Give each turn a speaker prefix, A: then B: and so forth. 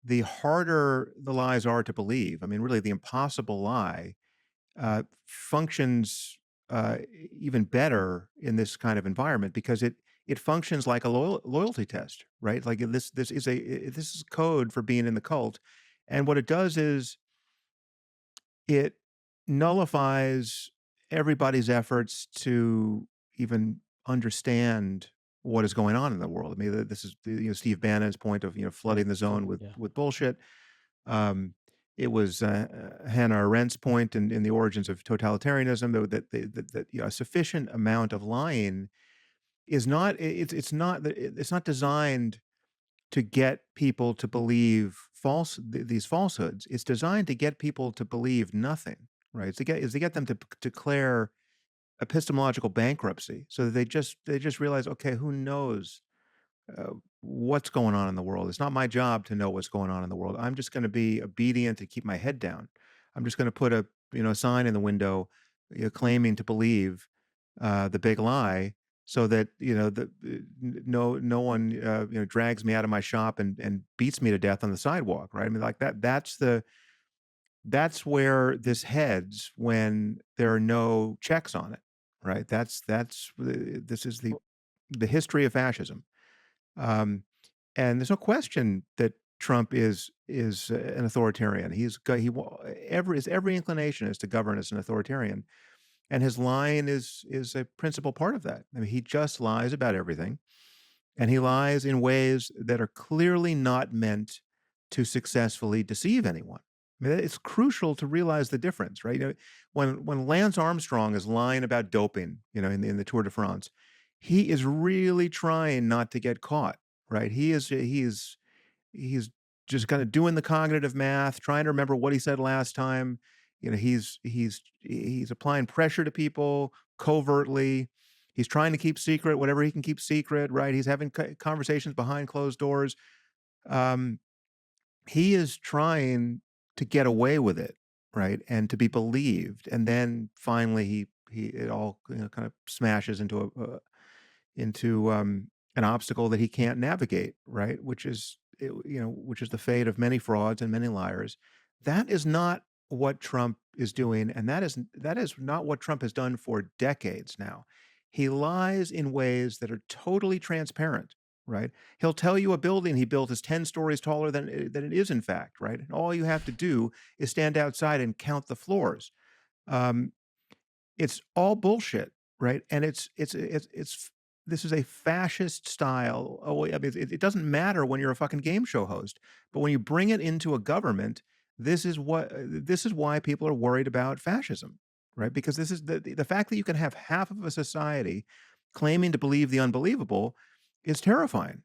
A: the harder the lies are to believe. I mean, really, the impossible lie functions even better in this kind of environment because it functions like a loyalty test, right? Like this is code for being in the cult, and what it does is it nullifies everybody's efforts to even understand what is going on in the world. I mean, this is Steve Bannon's point of
B: Right.
A: flooding the zone with
B: Yeah.
A: bullshit. Um, it was Hannah Arendt's point in the origins of totalitarianism, though, that a sufficient amount of lying is not it's not designed to get people to believe these falsehoods. It's designed to get people to believe nothing, right? It's to get them to declare epistemological bankruptcy, so that they just realize, okay, who knows what's going on in the world? It's not my job to know what's going on in the world. I'm just going to be obedient and keep my head down. I'm just going to put a sign in the window, claiming to believe the big lie, so that no one drags me out of my shop and beats me to death on the sidewalk. Right? I mean, like that. That's where this heads when there are no checks on it. Right? This is the history of fascism. Um, and there's no question that Trump is an authoritarian. He's go he wa every inclination is to govern as an authoritarian, and his lying is a principal part of that. I mean, he just lies about everything, and he lies in ways that are clearly not meant to successfully deceive anyone. I mean, it's crucial to realize the difference, right? When Lance Armstrong is lying about doping, in the Tour de France, he is really trying not to get caught, right? He's just kind of doing the cognitive math, trying to remember what he said last time. He's applying pressure to people covertly. He's trying to keep secret whatever he can keep secret, right? He's having conversations behind closed doors. Um, he is trying to get away with it, right, and to be believed. And then finally, he it all kind of smashes into an obstacle that he can't navigate, right? Which is the fate of many frauds and many liars. That is not what Trump is doing, and that is not what Trump has done for decades now. He lies in ways that are totally transparent, right? He'll tell you a building he built is 10 stories taller than it is in fact, right? And all you have to do is stand outside and count the floors. Um, it's all bullshit, right? And it's this is a fascist style. Oh, I mean, it doesn't matter when you're a fucking game show host, but when you bring it into a government, this is why people are worried about fascism, right? Because this is the fact that you can have half of a society claiming to believe the unbelievable is terrifying.